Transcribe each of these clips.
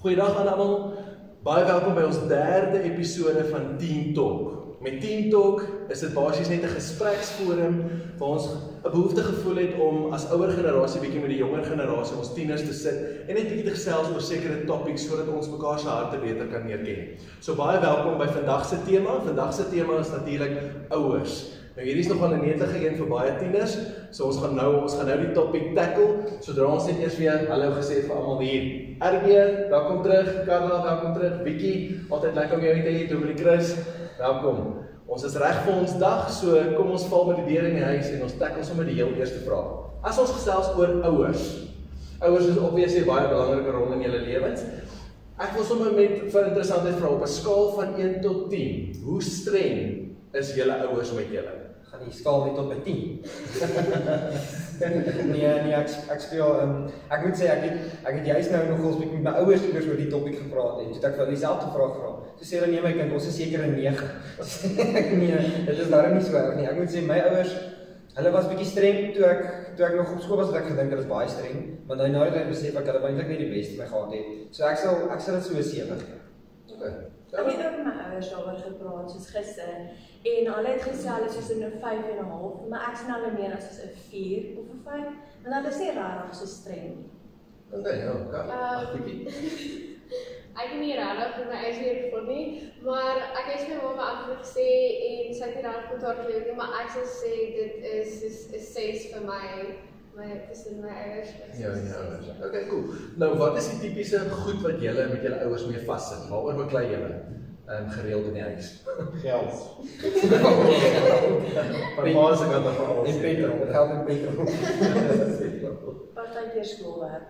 Goeiedag aan almal. Baie welkom by ons derde episode van Teen Talk. Met Teen Talk is dit basies net 'n gespreksforum waar ons 'n behoefte gevoel het om as ouer generasie bietjie met die jonger generasie, ons tieners te sit en net bietjie te gesels oor sekere topics sodat ons mekaar se harte beter kan leer ken. So baie welkom by vandag se tema. Vandag se tema is natuurlik ouers. Nou hierdie is nogal 'n netelige een vir baie tieners. So ons gaan nou die topic tackle sodra ons net eers weer hallo gesê het vir almal hier. RB, welkom terug. Karla, welkom terug. Vicky, altyd lekker om jou hier te hê. Dominic Chris, welkom. Ons is reg vir ons dag, so kom ons val met die deur in die huis en ons tackle sommer die heel eerste vraag. As ons gesels oor ouers. Ouers is obviously 'n baie belangrike rol in julle lewens. Ek wil sommer met vir interessantheid vra op 'n skaal van 1 tot 10. Hoe streng is julle ouers met julle? Gaan die skaal net op 'n 10. Nee, ek speel, ek moet sê, ek het juist nou nogals met my ouers oor die topik gepraat en toe het ek vir dieselfde vraag gevra. Toe sê hulle, nee my kind, ons is seker 'n 9. Nee, dit is daarom nie so erg nie. Ek moet sê, my ouers, hulle was bietjie streng toe ek nog op skool was, het ek gedink hulle is baie streng, maar nou na die tyd besef ek, hulle het eintlik net die beste my gehad het. So ek sal dit so 'n 7 gee. Okay. Ek het ook met my ouers daaroor gepraat, soos gister, en hulle het gesê hulle is soos 'n 5,5, maar ek sien hulle meer as 'n 4 of 'n 5, want hulle is nie regtig so streng nie. Okay, ja, bietjie. Ek het nie regtig vir my eie gevoel nie, maar ek het my mamma agter gesê en sy het nie regtig met haar geleer nie, maar ek sal sê dit is 'n 6 vir my tussen my ouers. Ja, ouers. Okay, cool. Nou, wat is die tipiese goed wat julle met julle ouers mee vassit? Waaroor beklei julle gereeld in die huis? Geld. Parpaal se kant af van alles. En petrol, geld en petrol. Partykeer skoolwerk.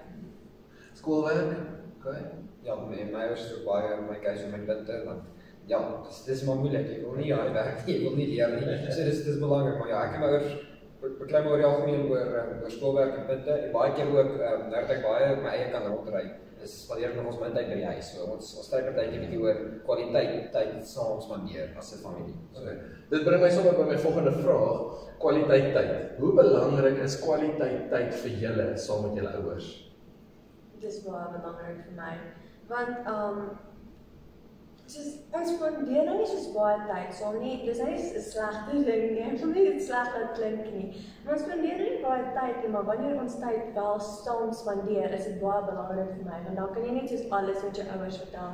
Skoolwerk? Okay. Ja, my ouers is ook baie, my keuse en my bitte, want ja, dis maar moeilik, jy wil nie aan werk nie, jy wil nie leer nie, so dis belangrik, maar ja, ek en my ouers beklei my oor die algemeen oor skoolwerk en punte, en baie keer ook, dat ek baie op my eie kan rondry, is spandeer nog ons min tyd by die huis, so ons stry partykeer bietjie oor kwaliteit tyd saam spandeer as 'n familie. Okay. Dit bring my sommer by my volgende vraag, kwaliteit tyd. Hoe belangrik is kwaliteit tyd vir julle saam met julle ouers? Dit is baie belangrik vir my, want ons spandeer nou nie soos baie tyd saam nie, dis nie 'n slegte ding nie, ek wil nie dit sleg laat klink nie, maar ons spandeer nie baie tyd nie, maar wanneer ons tyd wel saam spandeer, is dit baie belangrik vir my, want dan kan jy net soos alles met jou ouers vertel,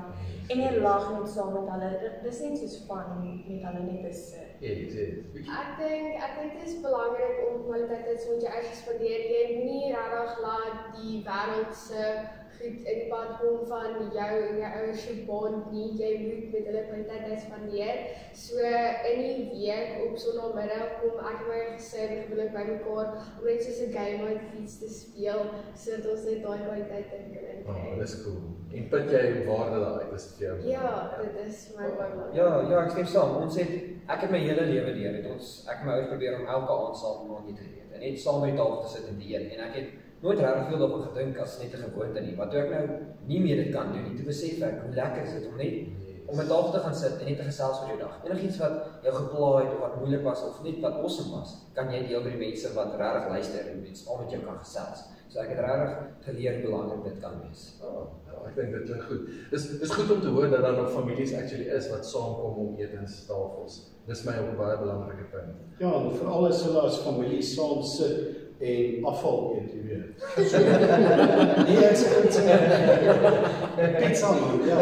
en jy lag net saam met hulle, dis net soos fun met hulle net te sit. Ek dink dit is belangrik om kwaliteit tyd met jou ouers te spandeer. Jy moenie regtig laat die wêreld se goed in die pad kom van jou en jou ouers se bond nie. Jy moet met hulle kwaliteit tyd spandeer. So in die week op Sondagmiddag kom ek en my gesin gewoonlik bymekaar om net soos 'n game of iets te speel, sodat ons net daai kwaliteit tyd kan kry. Oh, dis cool. En put jy waarde daaruit as dit vir jou? Ja, dit is vir my baie belangrik. Ja, ek stem saam. Ek het my hele lewe deur ek en my ouers probeer om elke aand saam om te eet en net saam by die tafel te sit en te eet. En ek het nooit regtig veel daaroor gedink as net 'n gewoonte nie. Maar toe ek nou nie meer dit kan doen nie, toe besef ek hoe lekker is dit om net om met tafel te gaan sit en net te gesels oor jou dag. Enigiets wat jou gepla het of wat moeilik was of net wat awesome was, kan jy deel by die mense wat regtig luister en saam met jou kan gesels. So ek het regtig geleer hoe belangrik dit kan wees. Ek dink dit klink goed. Dis goed om te hoor dat daar nog families actually is wat saamkom om etenstafels. Dis my ook 'n baie belangrike punt. Ja, en veral as hulle as familie saam sit en afval eet, jy weet. Nee, ek sê pizza man, ja.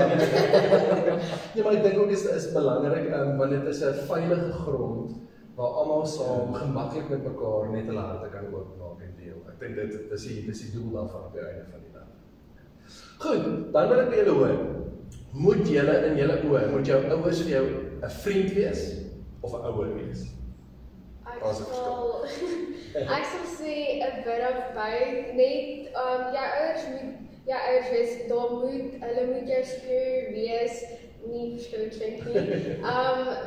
Ja, maar ek dink ook is belangrik, want dit is 'n veilige grond waar almal saam gemaklik met mekaar net hulle harte kan oopmaak en deel. Ek dink dit is die doel daarvan op die einde van die dag. Goed, dan wil ek by julle hoor. Moet julle in julle oë, moet jou ouers vir jou 'n vriend wees of 'n ouer wees? Ek sal sê 'n bit of both. Net jou ouers wees, hulle moet jou spier wees, nie verskriklik nie.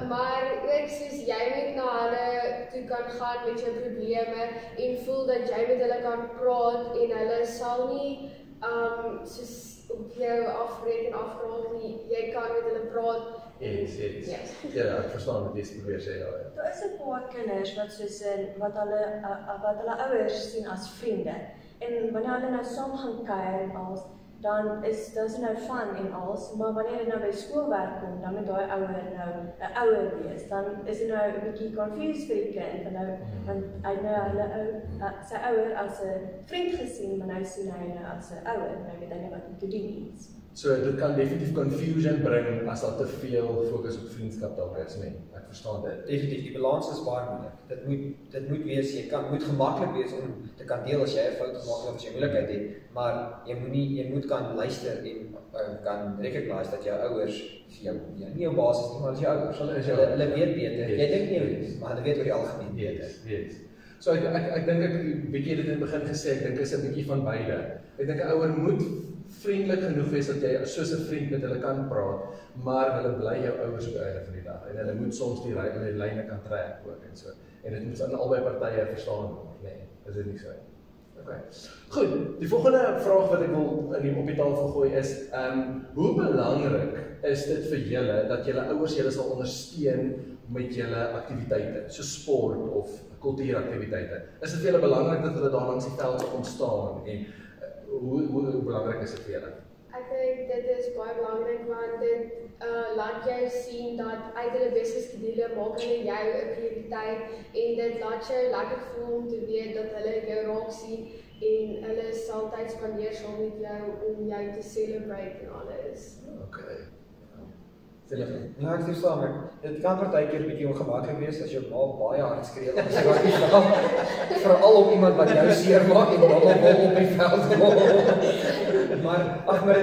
Maar ook soos jy moet na hulle toe kan gaan met jou probleme en voel dat jy met hulle kan praat en hulle sal nie soos op jou afbreek en afkraal nie. Jy kan met hulle praat. Yes. Ja, ek verstaan wat jy probeer sê daar. Daar is 'n paar kinders wat hulle ouers sien as vriende. En wanneer hulle nou saam gaan kuier en alles, dan is dit nou fun en als, maar wanneer dit nou by skoolwerk kom, dan moet daai ouer nou 'n ouer wees. Dan is dit nou 'n bietjie confused vir die kind, want hy nou sy ouer as 'n vriend gesien, maar nou sien hy nou as 'n ouer, nou weet hy nie wat om te doen nie. So dit kan definitief confusion bring as daar te veel fokus op vriendskap dalk is, nee. Ek verstaan dit. Definitief, die balans is baie moeilik. Dit moet wees, moet gemaklik wees om te kan deel as jy 'n fout gemaak het of as jy moeilikheid het, maar jy moet kan luister en kan recognize dat jou ouers nie jou baas is nie, maar as jou ouers. Hulle weet beter. Jy dink nie, maar hulle weet oor die algemeen beter. Yes. So ek dink ek bietjie dit in die begin gesê, ek dink is 'n bietjie van beide. Ek dink 'n ouer moet vriendelik genoeg wees dat jy soos 'n vriend met hulle kan praat, maar hulle bly jou ouers op die einde van die dag en hulle moet soms die lyne kan trek ook en so. En dit moet aan albei partye verstaan word, nee, is dit nie so? Okay. Goed, die volgende vraag wat ek wil op die tafel gooi is, hoe belangrik is dit vir julle dat julle ouers julle sal ondersteun met julle aktiwiteite, so sport of kultuuraktiwiteite? Is dit vir julle belangrik dat hulle daar langs die veld ontstaan en hoe belangrik is dit vir julle? Ek dink dit is baie belangrik want dit laat jou sien dat uit hulle besigheidsskedule maak hulle jou 'n prioriteit en dit laat jou lekker voel om te weet dat hulle jou raak sien en hulle sal tyd spandeer saam met jou om jou te celebrate en alles. Okay. Ja, ek verstaan ek. Dit kan partykeer 'n bietjie ongemaklik wees as jou ma baie hard skree. Veral op iemand wat jou seermaak en dan op die veld kom. Maar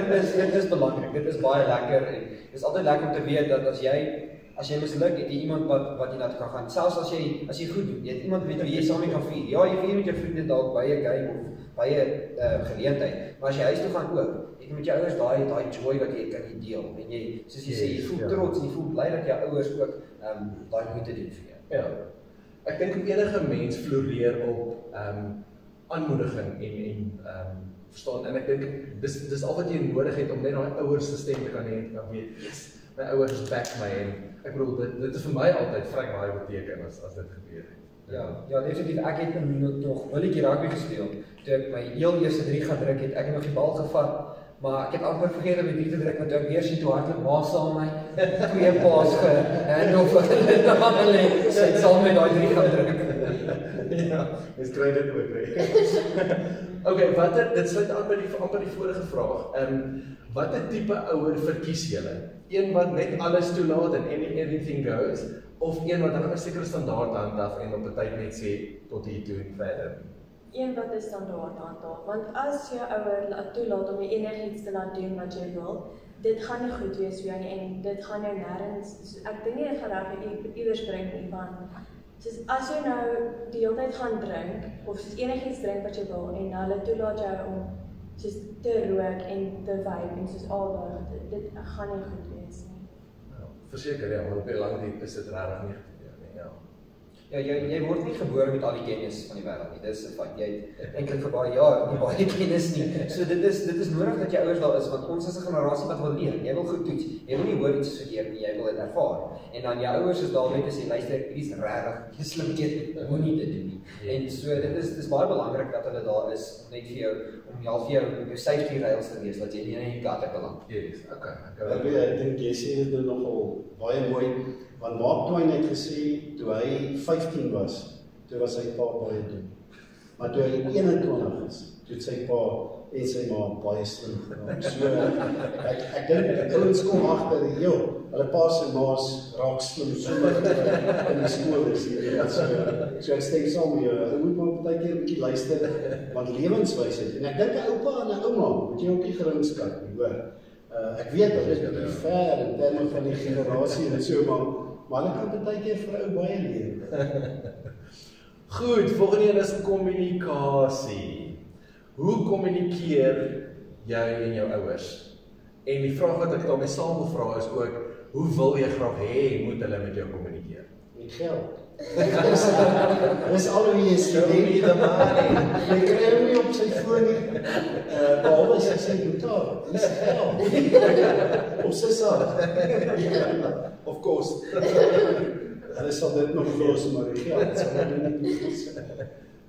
dit is belangrik. Dit is baie lekker en dit is altyd lekker om te weet dat as jy misluk, het jy iemand wat jy na toe kan gaan. Selfs as jy goed doen, jy het iemand met wie jy saam mee kan vier. Ja, jy vier met jou vriende dalk by 'n game of by 'n geleentheid, maar as jy huis toe gaan ook, jy met jou ouers daai joy wat jy kan deel en jy soos jy sê, jy voel trots en jy voel bly dat jou ouers ook daai moeite doen vir jou. Ja. Ek dink enige mens floreer op aanmoediging en verstaan en ek dink dis al wat jy nodig het om net daai ouers se stem te kan hê en kan weet, yes, my ouers back my en ek bedoel dit is vir my altyd vrek baie beteken as dit gebeur het. Ja, definitief. Ek het nog willetjie rugby gespeel. Toe ek my heel eerste 3 gaan druk het, ek het nog die bal gevat, maar ek het amper vergeet om die 3 te druk, want toe ek weer sien toe hardloop ma saam my 2 paas gehandel vir hulle. Sy het saam met daai 3 gaan druk. Ja, mens kry dit ook, Okay, dit sluit aan by die vorige vraag. Watter tipe ouer verkies julle? Een wat net alles toelaat en anything goes, of een wat dan 'n sekere standaard handhaaf en op 'n tyd net sê tot hier toe en verder? Een wat 'n standaard handhaaf, want as jou ouer toelaat om enigiets te laat doen wat jy wil, dit gaan nie goed wees vir jou nie en dit gaan jou nêrens, ek dink nie dit gaan regtig iewers bring nie, want soos as jy nou die hele tyd gaan drink of soos enigiets drink wat jy wil en hulle toelaat jou om soos te rook en te vape en soos al daai dit gaan nie goed wees nie. Verseker ja, maar op die lang duur is dit regtig nie gebeur nie, ja. Ja, jy word nie gebore met al die kennis van die wêreld nie. Dis 'n feit. Jy het eintlik vir baie jaar nie baie kennis nie. So dit is nodig dat jou ouers daar is want ons is 'n generasie wat wil leer. Jy wil goed toets. Jy wil nie hoor iets verkeerd nie, jy wil dit ervaar. En dan jou ouers is daar net as jy luister, hier's regtig 'n slim kind, moenie dit doen nie. En so dit is baie belangrik dat hulle daar is net vir jou om vir jou safety rails te wees dat jy nie in die gutter beland. Yes, okay. Ek dink jy sê dit nogal baie mooi. Want Mark Twain het gesê, toe hy 15 was, toe was sy pa baie dom. Maar toe hy 21 is, toe sy pa en sy ma baie slim geraak. So, ek dink, ouens kom agter, hulle pa en ma's raak slim sonder in die skool is. So ek stem saam met jou, jy moet maar baie keer 'n bietjie luister, want lewenswysheid, en ek dink 'n oupa en 'n ouma, moet jy ook nie geringskat nie, hoor. Ek weet, dat is bietjie ver in terme van die generasie en so, maar hulle kan baie keer vir 'n ou baie leer. Goed, volgende een is kommunikasie. Hoe kommunikeer jy en jou ouers? En die vraag wat ek daarmee saam wil vra is ook, hoe wil jy graag hê moet hulle met jou kommunikeer? Met geld. Dis al wie jy sê, jy kry hom nie op sy foon nie, behalwe as hy sê betaal, dis geld, op sy saak, of course, hulle sal dit nog los, maar die geld sal dit nie los.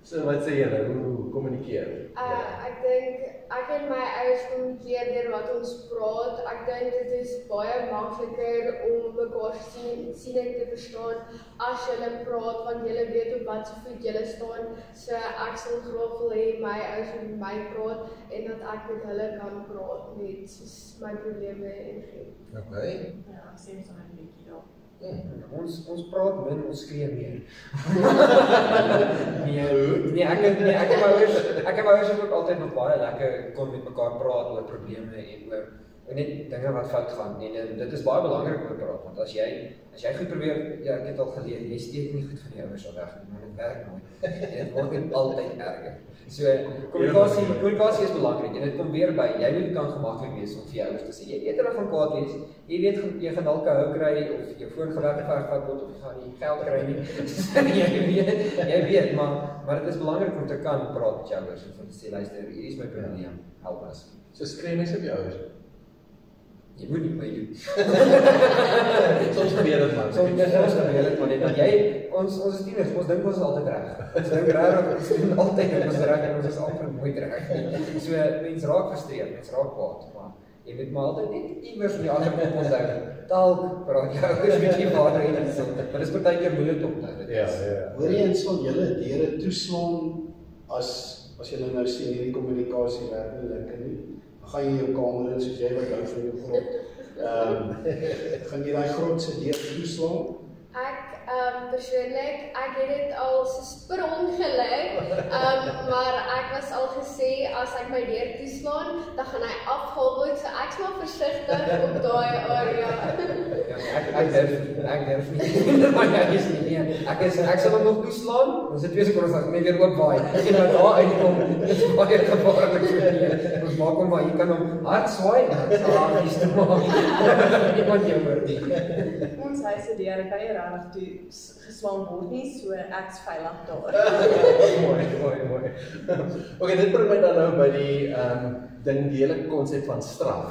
So wat sê julle, hoe kommunikeer? Ek dink ek en my ouers kommunikeer deur wat ons praat. Ek dink dit is baie makliker om mekaar siening te verstaan as julle praat, want julle weet op wat se voet julle staan. So ek sal graag wil hê my ouers moet met my praat en dat ek met hulle kan praat met soos my probleme en gee. Okay. Ja, ek sê so 'n bietjie daar. Ons praat min, ons skree meer. Nee, ek en my ouers het ook altyd nog baie lekker kon met mekaar praat oor probleme en oor net dinge wat fout gaan. En dit is baie belangrik om te praat, want as jy goed probeer, ja, ek het al geleer, jy steek nie goed van die ouers af weg nie, maar dit werk nooit. En dit word net altyd erger. So kommunikasie is belangrik en dit kom weer by, jy moet kan gemaklik wees om vir jou ouers te sê, jy weet hulle gaan kwaad wees, jy weet jy gaan dalk 'n hou kry of jou foon geweggevat word of jy gaan nie geld kry nie. jy weet, maar dit is belangrik om te kan praat met jou ouers en te sê, luister, hier is my probleem, help ons. So skree mense op jou ouers? Jy moet nie my doen. Soms gebeur dit man. Soms gebeur dit maar net, want ons is tieners, ons dink ons is altyd reg. Ons dink regtig ons doen altyd ons is reg en ons is altyd nooit reg. So mense raak frustreerd, mense raak kwaad, maar jy moet maar altyd net iewers in die ander kop onthou. Dalk praat jy ouers bietjie vader en so, maar dis partykeer moeilik om te doen. Ja. Hoor jy eens van julle deure toeslaan as julle nou sien hierdie kommunikasie werk nie lekker nie? Gaan jy jou kamer in soos jy wat hou van jou grot. Gaan jy daai grot se deur toeslaan? Ek persoonlik, ek het dit al soos per ongeluk, maar ek was al gesê as ek my deur toeslaan, dan gaan hy afgehaal word, so ek's maar versigtig op daai area. Ek durf nie. Maar jy is nie meer. Ek sal hom nog toeslaan, ons het 2 sekondes dat net weer oopwaai. En dan daar uitkom, dit is baie gevaarlik vir jou. Ons maak hom maar, jy kan hom hard swaai, dis te maak. Niemand jou hoor nie. Ons huis se deur kan nie regtig toe geslaan word nie, so ek's veilig daar. Mooi. Okay, dit bring my dan nou by die die hele konsep van straf.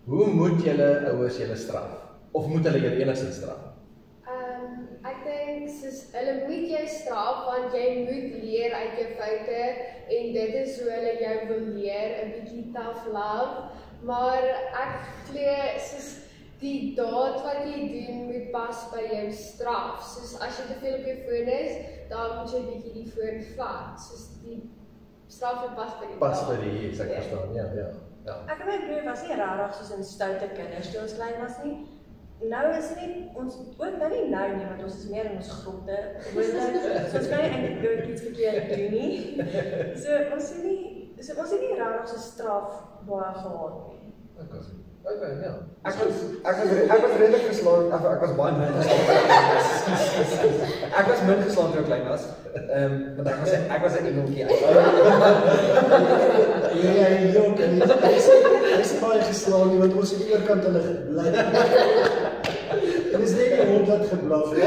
Hoe moet julle ouers julle straf? Of moet hulle julle enigstens straf? Ek dink soos hulle moet jou straf want jy moet leer uit jou foute en dit is hoe hulle jou wil leer, 'n bietjie tough love, maar ek glo soos die daad wat jy doen moet pas by jou straf. Soos as jy te veel op jou foon is, dan moet jy 'n bietjie die foon vat. Soos die straf moet pas by die Pas by die ek verstaan, ja. Ek en my broer was nie regtig soos in stoute kinders toe ons klein was nie. Nou is dit nie, ons ook nou nie, want ons is meer in ons grotte. So ons kan nie eintlik nooit iets verkeerd doen nie. So ons het nie regtig so straf baie gehad nie. Okay, ja. Ek was redelik geslaan, ek was baie min geslaan. Ek was min geslaan toe ek klein was. Want ek was 'n engeltjie. Ja, jok, hy is baie geslaan nie, want ons het oorkant hulle gebly. Dit is net die hond wat geblaf het.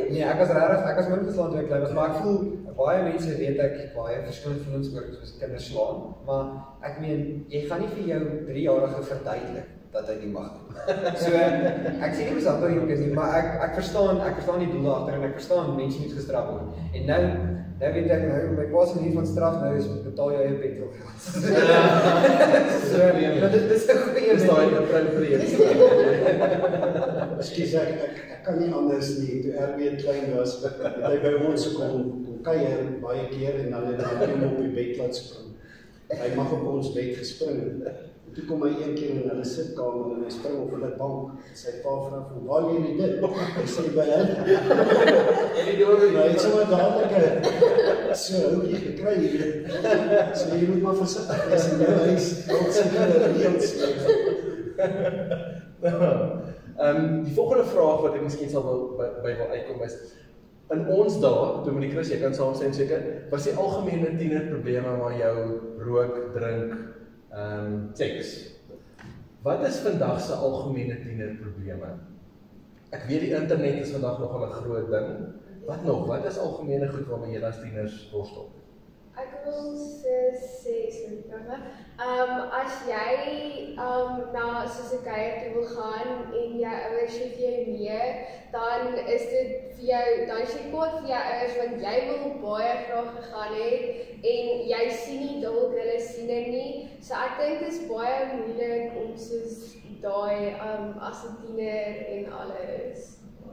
Nee, ek was min geslaan toe ek klein was, maar ek voel baie mense weet ek baie verskillende voelens oor soos kinders slaan, maar ek meen jy gaan nie vir jou 3-jarige verduidelik dat hy nie mag doen. So ek sê nie mens amper nie, maar ek verstaan die doel agter en ek verstaan mense moet gestraf word. En nou weet ek my pa se manier van straf nou is betaal jy jou petrol geld. So dit is 'n goeie appropriate. Ekskuus, ek kan nie anders nie. Toe RB klein was, het hy by ons kom kuier baie keer en dan het hy hom op die bed laat spring. Hy mag op ons bed gespring. Toe kom hy een keer in hulle sitkamer en hy spring op hulle bank. Sy pa vra vir hom, "Waar lê jy dit?" Hy sê by hom. Hy het sommer dadelik so 'n houtjie gekry hier. So jy moet maar versigtig wees in jou huis. Ons sê die volgende vraag wat ek miskien sal by wil uitkom is, in ons dae, toe met die Chris, jy kan saamstem seker, was die algemene tienerprobleme maar jou rook, drink, seks. Wat is vandag se algemene tienerprobleme? Ek weet die internet is vandag nogal 'n groot ding. Wat nog? Wat is algemene goed waarmee julle as tieners worstel? Ek wil sê, as jy na soos 'n kuier toe wil gaan en jou ouers sê vir jou nee, dan is dit vir jou, dan is jy kwaad vir jou ouers want jy wil baie graag gegaan het en jy sien nie dalk hulle sien dit nie. So ek dink dit is baie moeilik om soos daai as 'n tiener en alles.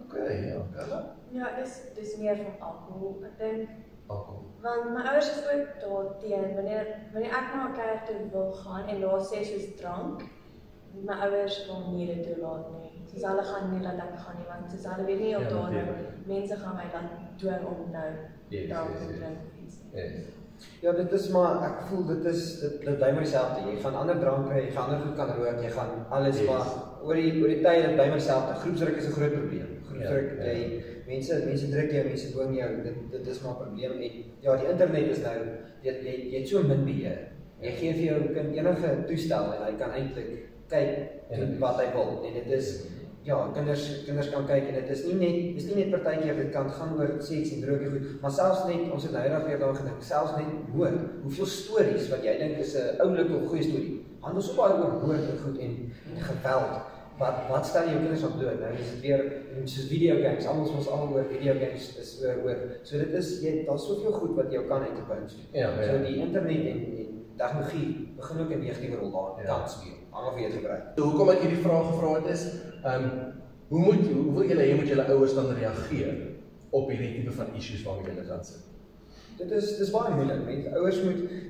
Okay, ja, Carla. Ja, dis meer van alkohol. Ek dink Alkohol. want my ouers is ook daar teen wanneer ek na 'n kuier toe wil gaan en daar sê soos drank, my ouers wil nie dit toelaat nie. Soos hulle gaan nie laat ek gaan nie want soos hulle weet nie of daar mense gaan my dan dwing om nou drank te drink of iets nie. Ja, dit is maar, ek voel dit bly maar dieselfde. Jy gaan ander drank kry, jy gaan ander goed kan rook, jy gaan alles maar oor die tyd dit bly maar dieselfde. Groepsdruk is 'n groot probleem. Groepsdruk, mense druk jou, mense dwing jou, dit is maar 'n probleem. En ja, die internet is nou, jy het so min beheer. Jy gee vir jou kind enige toestel en hy kan eintlik kyk wat hy wil. En dit is ja, kinders kan kyk en dit is nie net partykeer dit kan gaan oor seks en droog en goed, maar selfs net ons het nou eendag weer daar gedink, selfs net moord. Hoeveel stories wat jy dink is 'n oulike of goeie storie, handel so baie oor moord en goed en geweld. Wat stel jou kinders op dood? Nou is dit weer soos videogames, almal ons al oor videogames is oor. So dit is daar's soveel goed wat jou kan uitbring. So die internet en tegnologie begin ook 'n negatiewe rol daar kan speel. Hang af wie dit gebruik. So hoekom ek hierdie vraag gevra het is, hoe wil julle hê moet julle ouers dan reageer op hierdie tipe van issues waarmee julle dan sit? Dis baie moeilik. Ouers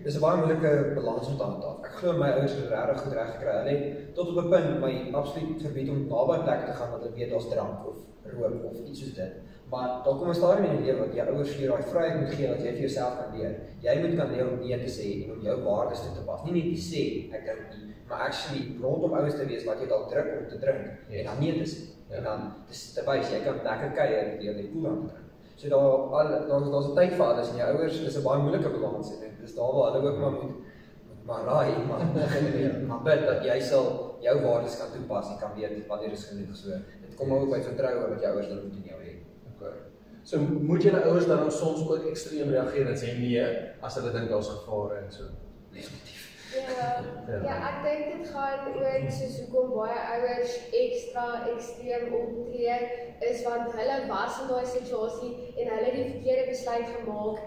dis 'n baie moeilike balans om te handhaaf. Ek glo my ouers het regtig goed reg gekry. Hulle het tot op 'n punt my absoluut verbied om naby plekke te gaan wat hulle weet daar's drank of rook of iets soos dit. Maar daar kom 'n stadium in die lewe wat jou ouers vir jou daai vryheid moet gee dat jy vir jouself kan leer. Jy moet kan leer om nee te sê en om jou waardes toe te pas. Nie net te sê ek drink nie, maar actually rondom ouers te wees wat jy dalk druk om te drink en dan nee te sê. En dan te wys jy kan lekker kuier deur die koelang te drink. So daar's 'n tyd vir alles en jou ouers is 'n baie moeilike balans en dis daar waar hulle ook maar raai, maar bid dat jy sal jou waardes kan toepas en kan weet wanneer is genoeg. So dit kom ook by vertroue wat jou ouers dan moet in jou hê. Okay. So moet julle ouers dan soms ook ekstreem reageer en sê nee as hulle dink daar's gevare en so. Definitief. Ja, ek dink dit gaan ook soos hoekom baie ouers ekstra ekstreem optree is want hulle was in daai situasie en hulle het die verkeerde besluit gemaak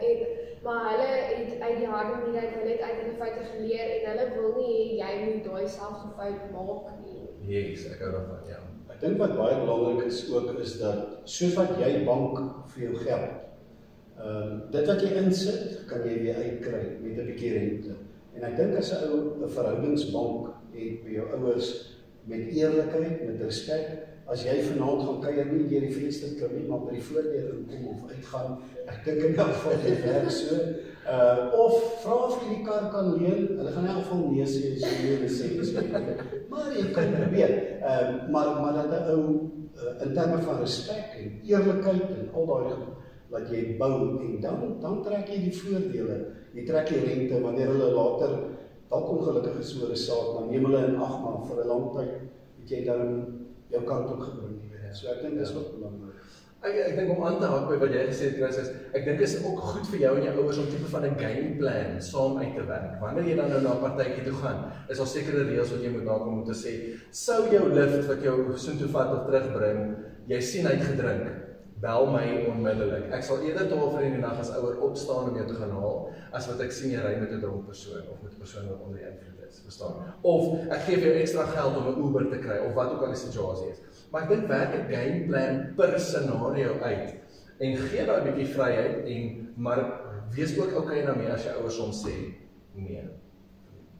maar hulle het uit die harde mening hulle het uit hulle foute geleer en hulle wil nie hê jy moet daai selfde fout maak nie. Yes, ek hou daarvan, ja. Ek dink wat baie belangrik is ook is dat soos wat jy bank vir jou geld, dit wat jy insit, kan jy weer uitkry met 'n bietjie rente. En ek dink as 'n ou 'n verhoudingsbank het by jou ouers met eerlikheid, met respek, as jy vanaand gaan kuier nie deur die venster klim nie, maar by die voordeur inkom of uitgaan, ek dink in elk geval dit werk so. Of vra of jy die kar kan leen, hulle gaan in elk geval nee sê as jy nee sê. Maar jy kan probeer. Maar dat 'n ou in terme van respek en eerlikheid en al daai goed wat jy bou en dan trek jy die voordele. Jy trek die rente wanneer hulle later dalk ongelukkig is oor 'n saak, dan neem hulle in ag maar vir 'n lang tyd het jy dan jou kant ook gebring. So ek dink dis ook belangrik. Ek dink om aan te haak by wat jy gesê het, Chris, is ek dink is ook goed vir jou en jou ouers om tipe van 'n game plan saam uit te werk. Wanneer jy dan nou na 'n partytjie toe gaan, is daar sekere reëls wat jy moet nakom om te sê, sou jou lift wat jou soontoe vat of terugbring, jy sien hy het gedrink, bel my onmiddellik. Ek sal eerder 12:00 in die nag as ouer opstaan om jou te gaan haal, as wat ek sien jy ry met 'n dronk persoon of met 'n persoon wat onder die invloed is, verstaan? Of ek gee vir jou ekstra geld om 'n Uber te kry of wat ook al die situasie is. Maar ek dink werk 'n game plan per scenario uit en gee daai bietjie vryheid maar wees ook okay daarmee as jou ouers soms sê nee.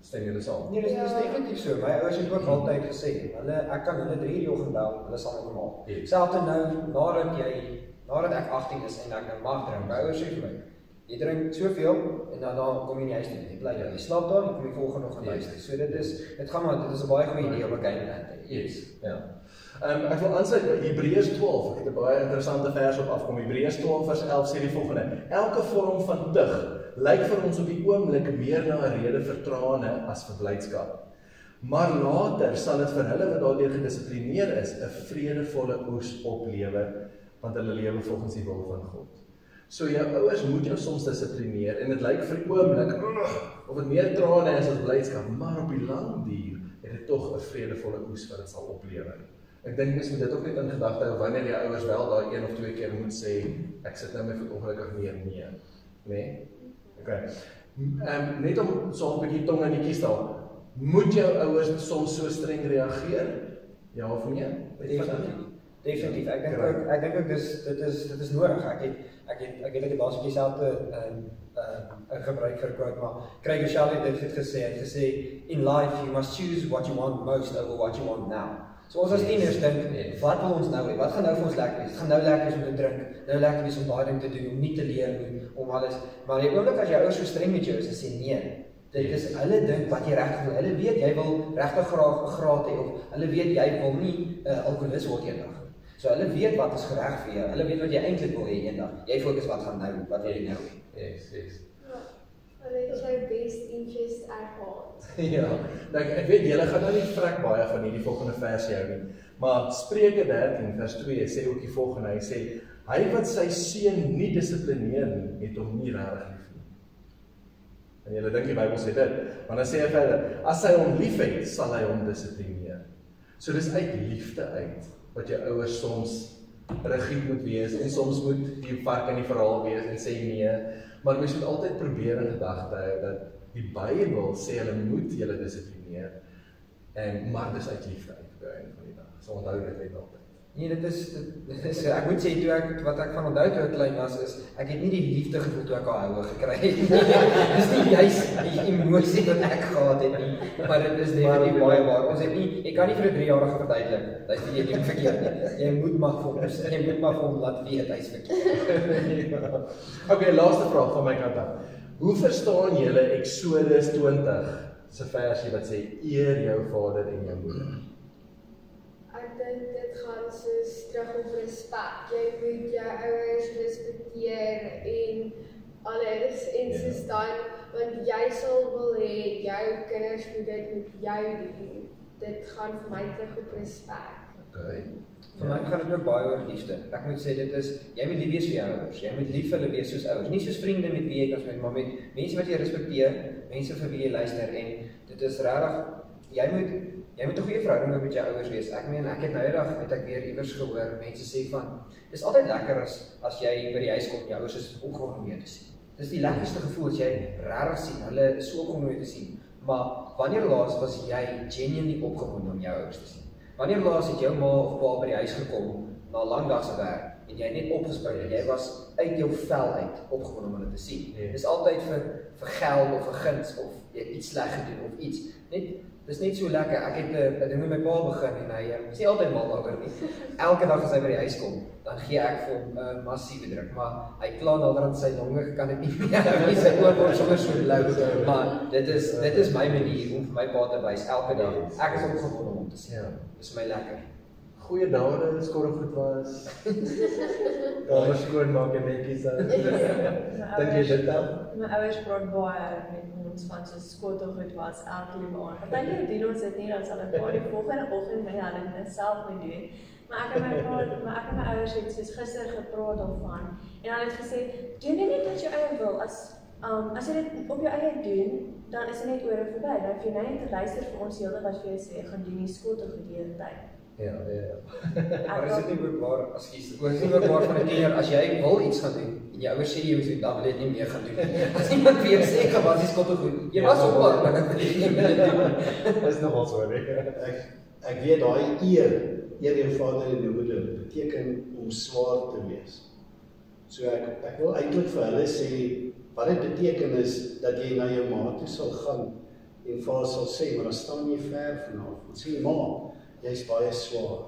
Stem julle saam? Nee, dis definitief so. My ouers het ook altyd gesê, ek kan hulle 3 uur die oggend bel, hulle sal my maak. Selfs nou nadat ek 18 is en ek nou mag drink, my ouers sê vir my, jy drink soveel en dan kom jy nie huis toe. Jy bly jy slaap daar, jy kom die volgende oggend huis toe. So dit is 'n baie goeie idee om 'n game plan te hê. Yes. Ja. Ek wil aansluit by Hebreërs 12. Ek het 'n baie interessante vers op afkom. Hebreërs 12 vers 11 sê die volgende: elke vorm van tug lyk vir ons op die oomblik meer na 'n rede vir trane as vir blydskap. Maar later sal dit vir hulle wat daardeur gedissiplineer is, 'n vredevolle oes oplewer, want hulle lewe volgens die wil van God. So jou ouers moet jou soms dissiplineer en dit lyk vir die oomblik of dit meer trane is as blydskap, maar op die lang duur het dit tog 'n vredevolle oes wat dit sal oplewer. Ek dink mens moet dit ook net in gedagte hou wanneer jou ouers wel daai 1 of 2 keer moet sê ek sit nou my voet ongelukkig neer, nee. Okay. Net om so 'n bietjie tong in die kies te hou. Moet jou ouers soms so streng reageer? Ja of nee? Definitief. Ek dink ook dit is nodig. Ek het laas op dieselfde gebruik vir 'n quote, maar Craig Shelley het dit gesê, in life you must choose what you want most over what you want now. So ons as tieners dink, wat wil ons nou hê? Wat gaan nou vir ons lekker wees? Het gaan nou lekker wees om te drink, nou lekker wees om daai ding te doen, om nie te leer om alles. Maar die oomblik as jou ouers so streng met jou is, sê nee. Dit is hulle dink wat jy regtig wil. Hulle weet jy wil regtig graag 'n graad hê of hulle weet jy wil nie alkoholist word eendag. So hulle weet wat is reg vir jou. Hulle weet wat jy eintlik wil hê eendag. Jy fokus wat gaan nou, wat wil jy nou hê? Yes. Hulle het jou best interest at heart. Ja, nou ek weet julle gaan nou nie vrek baie van hierdie volgende versie hou nie, maar Spreuke 13 vers 2 sê ook die volgende, hy sê, hy wat sy seun nie dissiplineer nie, het hom nie regtig lief nie. En julle dink die Bybel sê dit, want dan sê hy verder, as hy hom lief het, sal hy hom dissiplineer. So dis uit liefde uit, wat jou ouers soms rigied moet wees, en soms moet die vark in die verhaal wees, en sê nee, maar mens moet altyd probeer in gedagte hou, dat die Bybel sê hulle moet julle dissiplineer, maar dis uit liefde uit, op die einde van die dag, so onthou dit net altyd. Nee, dit is ek moet sê, wat ek van onthou toe ek klein was, is, ek het nie die liefde gevoel toe ek al houe gekry het nie. Dis nie juist die emosie wat ek gehad het nie, maar dit is definitief baie waar. Ons het nie, ek kan nie vir 'n 3-jarige verduidelik, dat jy dit verkeerd nie. Jy moet maar vir hom laat weet, hy is verkeerd. Okay, laaste vraag van my kant af. Hoe verstaan julle Exodus 20 se versie wat sê, eer jou vader en jou moeder? Ek dink dit gaan soos terug op respek. Jy moet jou ouers respekteer en alles en soos dan, want jy sal wil hê jou kinders moet dit met jou doen. Dit gaan vir my terug op respek. Okay. Vir my gaan dit ook baie oor liefde. Ek moet sê dit is, jy moet lief wees vir jou ouers. Jy moet lief vir hulle wees soos ouers. Nie soos vriende met wie jy kan speel, maar met mense wat jy respekteer, mense vir wie jy luister en dit is regtig jy moet 'n goeie verhouding met jou ouers wees. Ek meen, ek het nou eendag het ek weer iewers gehoor, mense sê van, dis altyd lekker as jy by die huis kom, jou ouers is opgewonde om jou te sien. Dis die lekkerste gevoel as jy regtig sien, hulle is so opgewonde om jou te sien. Maar wanneer laas was jy genuinely opgewonde om jou ouers te sien? Wanneer laas het jou ma of pa by die huis gekom na 'n lang dag se werk en jy net opgespring en jy was uit jou vel uit opgewonde om hulle te sien? Dis altyd vir geld of vir guns of iets sleg gedoen of iets. Dis net so lekker. Ek het 'n ding met my pa begin en hy sê altyd mal daaroor nie. Elke dag as hy by die huis kom, dan gee ek vir hom 'n massiewe druk, maar hy kla naderhand sy longe kan dit nie meer. Sy oor word sommer so lou. Maar dit is my manier om vir my pa te wys elke dag. Ek is opgewonde om hom te sien. Dis my lekker. Goeie dade, skorrelgoed was. Kamer skoon maak en netjies aan. Dink jy dit dan? My ouers praat baie met ons van so skottelgoed was elke liewe aand. Partykeer doen ons dit nie, dan sal ek maar die volgende oggend my hulle self moet doen. Maar ek en my ouers het soos gister gepraat daarvan en hulle het gesê, doen jy net wat jy eie wil. As jy dit op jou eie doen, dan is dit net oor en verby. Dan hoef jy nou net te luister vir ons hele wat vir jou sê, gaan doen nie skottelgoed die hele tyd. Ja. Maar is dit nie ook waar, is dit nie ook waar van 'n tiener, as jy wil iets gaan doen, en jou ouers sê jy moet doen, dan wil jy dit nie meer gaan doen. As iemand weer sê, wat is skottelgoed? Jy was op pad, maar ek wil dit nie meer doen. Dis nogal so, nee. Ek weet daai eer jou vader en jou moeder, beteken om swaar te wees. So ek wil eintlik vir hulle sê, wat dit beteken is, dat jy na jou ma toe sal gaan, en vir haar sal sê, maar dan staan jy ver vanaf, want sê, ma, jy is baie swaar,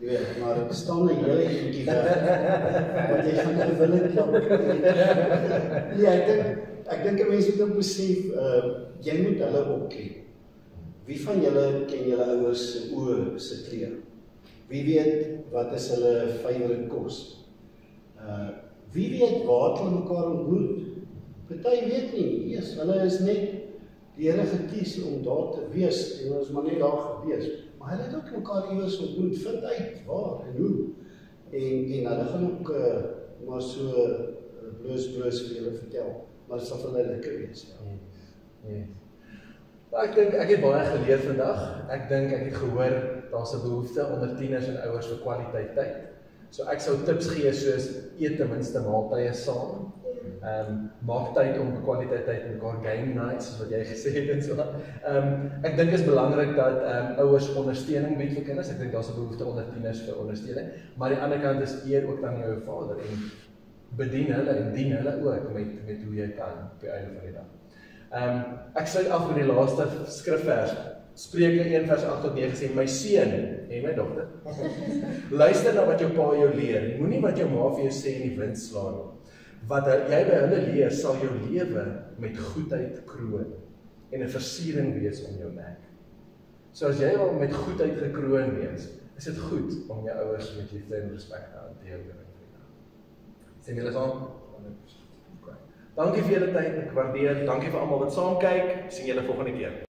jy weet, maar ek staan een hele eentjie weg, want jy gaan nou wille klap. Nee, ek dink 'n mens moet ook besef, jy moet hulle opken. Wie van julle ken julle ouers se oë se kleur? Wie weet wat is hulle favourite kos? Wie weet waar hulle mekaar ontmoet? Party weet nie, yes, hulle is net die Here gekies om daar te wees, en ons maar net daar gewees. Maar hulle het ook mekaar iewers ontmoet, vind uit waar en hoe. En hulle gaan ook maar so bloos vir julle vertel, maar dit sal vir hulle lekker wees. Ja. Maar ek dink, ek het baie geleer vandag. Ek dink, ek het gehoor, daar's 'n behoefte onder tieners en ouers vir kwaliteit tyd. So ek sou tips gee soos, eet ten minste maaltye saam. Maak tyd om kwaliteit tyd met mekaar, game nights, soos wat jy gesê het en so. Ek dink is belangrik dat ouers ondersteuning bied vir kinders. Ek dink daar's 'n behoefte onder tieners vir ondersteuning, maar die ander kant is eer ook dan jou vader en bedien hulle en dien hulle ook met hoe jy kan op die einde van die dag. Ek sluit af met die laaste skrifvers. Spreuke 1 vers 8 tot 9 sê, my seun en my dogter, luister na wat jou pa jou leer. Moenie wat jou ma vir jou sê in die wind slaan nie. Wat jy by hulle leer, sal jou lewe met goedheid kroon en 'n versiering wees om jou nek. So as jy wil met goedheid gekroon wees, is dit goed om jou ouers met liefde en respek te hanteer. Sien julle saam? Dankie vir julle tyd, ek waardeer. Dankie vir almal wat saam kyk. Sien julle volgende keer.